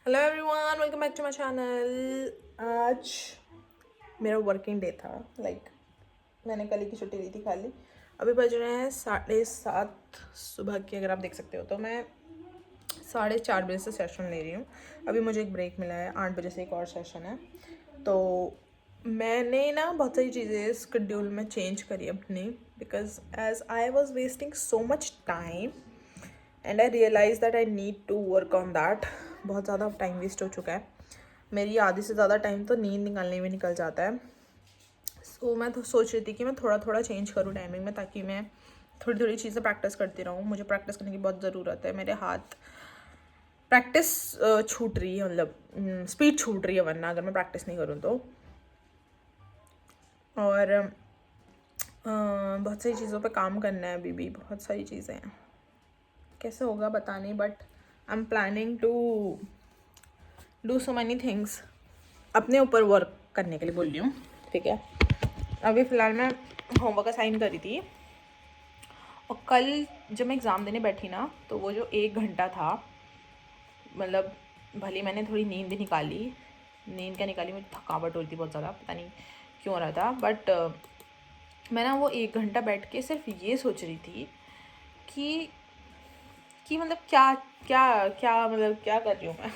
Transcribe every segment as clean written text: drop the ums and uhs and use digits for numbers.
Hello everyone, welcome back to my channel. आज मेरा working day था। मैंने कल ही की छुट्टी ली थी खाली। अभी बज रहे हैं 7:30 सुबह के, अगर आप देख सकते हो। तो मैं 4:30 बजे से सेशन ले रही हूँ। अभी मुझे एक ब्रेक मिला है, 8 बजे से एक और सेशन है। तो मैंने ना बहुत सारी चीज़ें शेड्यूल में चेंज करी अपनी, because as I was wasting so much time and I realise that I need to work on that. बहुत ज़्यादा टाइम वेस्ट हो चुका है। मेरी आधी से ज़्यादा टाइम तो नींद निकालने में निकल जाता है। सो मैं तो सोच रही थी कि मैं थोड़ा थोड़ा चेंज करूँ टाइमिंग में, ताकि मैं थोड़ी थोड़ी चीज़ें प्रैक्टिस करती रहूँ। मुझे प्रैक्टिस करने की बहुत ज़रूरत है। मेरे हाथ प्रैक्टिस छूट रही है, मतलब स्पीड छूट रही है वरना, अगर मैं प्रैक्टिस नहीं करूँ तो। और बहुत सारी चीज़ों पे काम करना है अभी भी, बहुत सारी चीज़ें हैं। कैसे होगा पता नहीं, but I am planning to do so many things. अपने ऊपर वर्क करने के लिए बोल रही हूँ, ठीक है। अभी फ़िलहाल मैं होमवर्क असाइन करी थी, और कल जब मैं एग्ज़ाम देने बैठी ना, तो वो जो 1 घंटा था, मतलब भले मैंने थोड़ी नींद निकाली, नींद क्या निकाली, मुझे थकावट हो रही थी बहुत ज़्यादा, पता नहीं क्यों हो रहा था। बट मैं ना वो 1 घंटा बैठ के सिर्फ ये सोच रही थी कि मतलब क्या क्या क्या मतलब क्या कर रही हूँ मैं।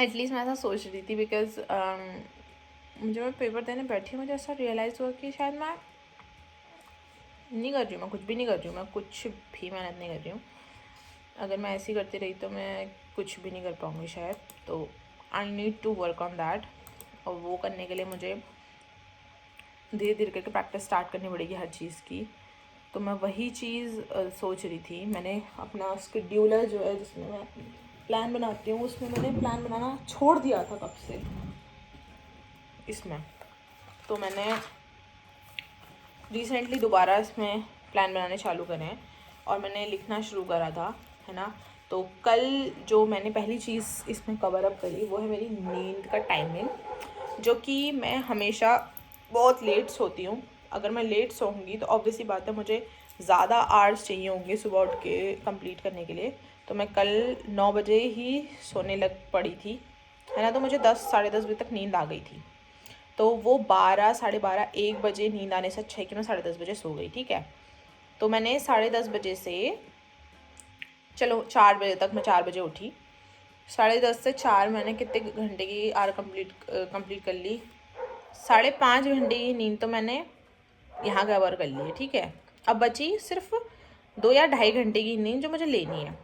एटलीस्ट मैं ऐसा सोच रही थी, बिकॉज जब मैं पेपर देने बैठी, मुझे ऐसा रियलाइज़ हुआ कि शायद मैं नहीं कर रही हूँ, मैं कुछ भी नहीं कर रही हूँ, मैं कुछ भी मेहनत नहीं कर रही हूँ। अगर मैं ऐसी करती रही तो मैं कुछ भी नहीं कर पाऊँगी शायद। तो I need to work on that, और वो करने के लिए मुझे धीरे धीरे करके प्रैक्टिस स्टार्ट करनी पड़ेगी हर चीज़ की। तो मैं वही चीज़ सोच रही थी। मैंने अपना शेड्यूलर जो है, जिसमें मैं प्लान बनाती हूँ, उसमें मैंने प्लान बनाना छोड़ दिया था कब से इसमें। तो मैंने रिसेंटली दोबारा इसमें प्लान बनाने चालू करे हैं, और मैंने लिखना शुरू करा था, है ना। तो कल जो मैंने पहली चीज़ इसमें कवर अप करी, वो है मेरी नींद का टाइमिंग, जो कि मैं हमेशा बहुत लेट सोती हूँ। अगर मैं लेट सोऊंगी तो ऑब्वियसली बात है, मुझे ज़्यादा आवर्स चाहिए होंगे सुबह उठ के कंप्लीट करने के लिए। तो मैं कल 9 बजे ही सोने लग पड़ी थी, है ना। तो मुझे 10 साढ़े 10 बजे तक नींद आ गई थी। तो वो 12 साढ़े 12 1 बजे नींद आने से अच्छा है कि मैं 10:30 बजे सो गई, ठीक है। तो मैंने 10:30 बजे से, चलो 4 बजे तक, मैं 4 बजे उठी। 10:30 से 4 मैंने कितने घंटे की आर कंप्लीट कर ली। 5.5 घंटे की नींद तो मैंने यहाँ कवर कर ली है, ठीक है। अब बची सिर्फ 2 या 2.5 घंटे की नींद जो मुझे लेनी है।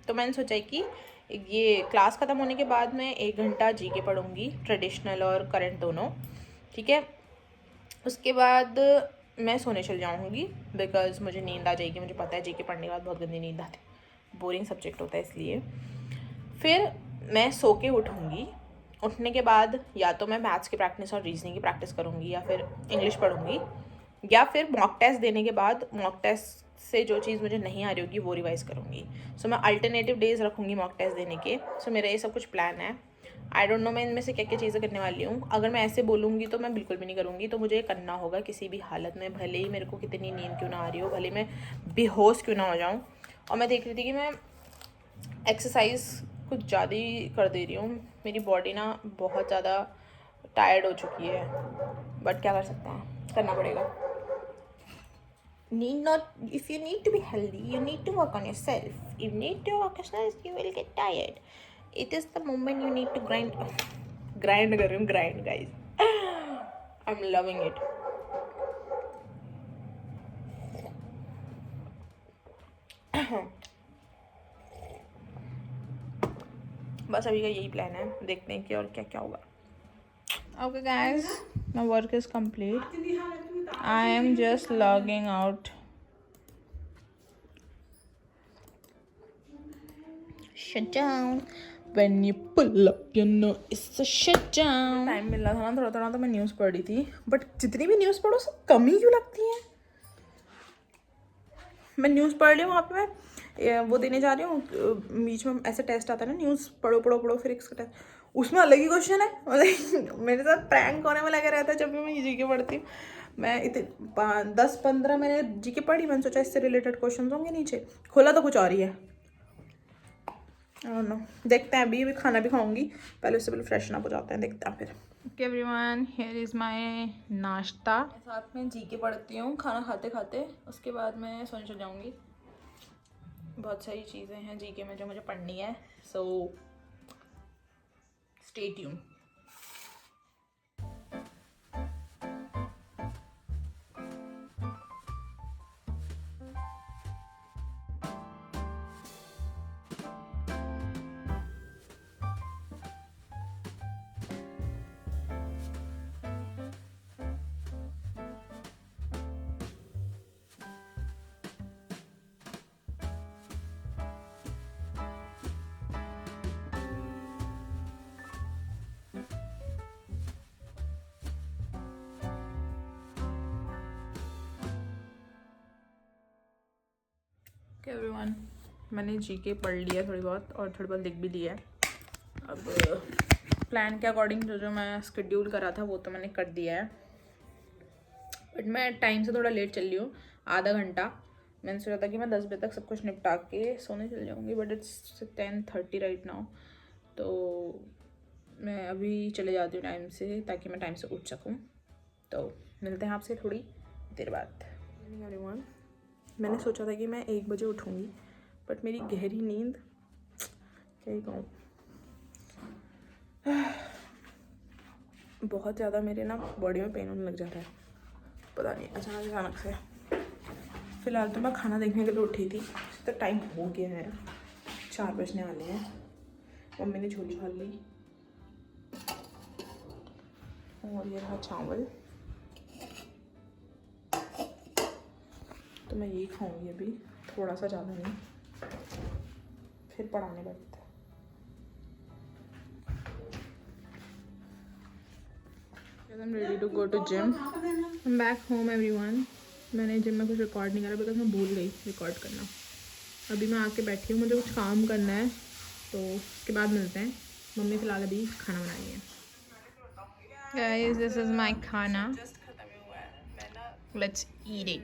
तो मैंने सोचा कि ये क्लास ख़त्म होने के बाद मैं 1 घंटा जीके पढ़ूंगी, ट्रेडिशनल और करंट दोनों, ठीक है। उसके बाद मैं सोने चल जाऊँगी, बिकॉज़ मुझे नींद आ जाएगी। मुझे पता है जीके पढ़ने के बाद बहुत गंदी नींद आती है, बोरिंग सब्जेक्ट होता है इसलिए। फिर मैं सो के उठूँगी। उठने के बाद या तो मैं मैथ्स की प्रैक्टिस और रीजनिंग की प्रैक्टिस करूँगी, या फिर इंग्लिश पढ़ूँगी, या फिर मॉक टेस्ट देने के बाद मॉक टेस्ट से जो चीज़ मुझे नहीं आ रही होगी वो रिवाइज़ करूँगी। सो मैं अल्टरनेटिव डेज़ रखूँगी मॉक टेस्ट देने के। सो मेरा ये सब कुछ प्लान है। आई डोंट नो मैं इनमें से क्या क्या चीज़ें करने वाली हूँ। अगर मैं ऐसे बोलूँगी तो मैं बिल्कुल भी नहीं करूँगी। तो मुझे करना होगा किसी भी हालत में, भले ही मेरे को कितनी नींद क्यों ना आ रही हो, भले मैं बेहोश क्यों ना हो जाऊँ। और मैं देख रही थी कि मैं एक्सरसाइज कुछ ज़्यादा ही कर दे रही हूँ। मेरी बॉडी ना बहुत ज़्यादा टायर्ड हो चुकी है, बट क्या कर सकते हैं, करना पड़ेगा। Need not, if you need to be healthy, you need to work on yourself. You need to work on yourself, you will get tired. It is the moment you need to grind. Grind कर रही हूँ, grind guys. I'm loving it. बस अभी का यही plan है, देखते हैं कि और क्या क्या होगा। Okay guys, my work is complete. I am just logging out. Shut down. When you pull up, you know it's a shut down. Time मिल रहा था ना थोड़ा थोड़ा, तो मैं न्यूज़ पढ़ रही थी। बट जितनी भी न्यूज़ पढ़ो सब कम ही क्यों लगती है। मैं न्यूज़ पढ़ रही हूँ, वहाँ पे मैं वो देने जा रही हूँ, बीच में ऐसे टेस्ट आता है ना, न्यूज़ पढ़ो पढ़ो पढ़ो फिर इसका टेस्ट, उसमें अलग ही क्वेश्चन है। मतलब मेरे साथ प्रैंक होने में लगा रहता है जब भी मैं जीके पढ़ती हूँ। मैं इतने 10-15 मैंने जीके पढ़ी, मैंने सोचा इससे रिलेटेड क्वेश्चन होंगे नीचे, खोला तो कुछ और ही है। नो, देखते हैं। अभी खाना भी खाऊंगी, पहले उससे पहले फ्रेशन अप हो जाते हैं, देखते हैं फिर। Okay everyone, here is my नाश्ता। साथ में जीके पढ़ती हूँ खाना खाते खाते, उसके बाद मैं सोने चल जाऊँगी। बहुत सारी चीज़ें हैं जीके में जो मुझे पढ़नी है, so stay tune. Okay everyone, मैंने जीके पढ़ लिया थोड़ी बहुत और थोड़ी बहुत लिख भी लिया है। अब प्लान के अकॉर्डिंग जो मैं शेड्यूल करा था वो तो मैंने कर दिया है, बट मैं टाइम से थोड़ा लेट चल रही हूँ, आधा घंटा। मैंने सोचा था कि मैं 10 बजे तक सब कुछ निपटा के सोने चल जाऊँगी, बट इट्स 10:30 राइट नाउ। तो मैं अभी चले जाती हूँ टाइम से, ताकि मैं टाइम से उठ सकूँ। तो मिलते हैं आपसे थोड़ी देर बाद। एवरीवन, मैंने सोचा था कि मैं 1 बजे उठूँगी, बट मेरी गहरी नींद, क्या ही कहूँ, बहुत ज़्यादा मेरे ना बॉडी में पेन होने लग जाता है, पता नहीं अचानक से। फ़िलहाल तो मैं खाना देखने के लिए उठी थी, तो टाइम हो गया है, 4 बजने वाले हैं। मम्मी ने झोली भर ली और ये रहा चावल, तो मैं यही खाऊंगी अभी, थोड़ा सा, ज़्यादा नहीं, फिर पढ़ाने बैठते हैं। I'm ready to go to gym. I'm back home everyone. मैंने जिम में कुछ रिकॉर्ड नहीं करा बिकॉज मैं भूल गई रिकॉर्ड करना। अभी मैं आके बैठी हूँ, मुझे कुछ काम करना है, तो उसके बाद मिलते हैं। मम्मी फिलहाल अभी खाना बना रही है। Guys, this is my खाना, let's eat it.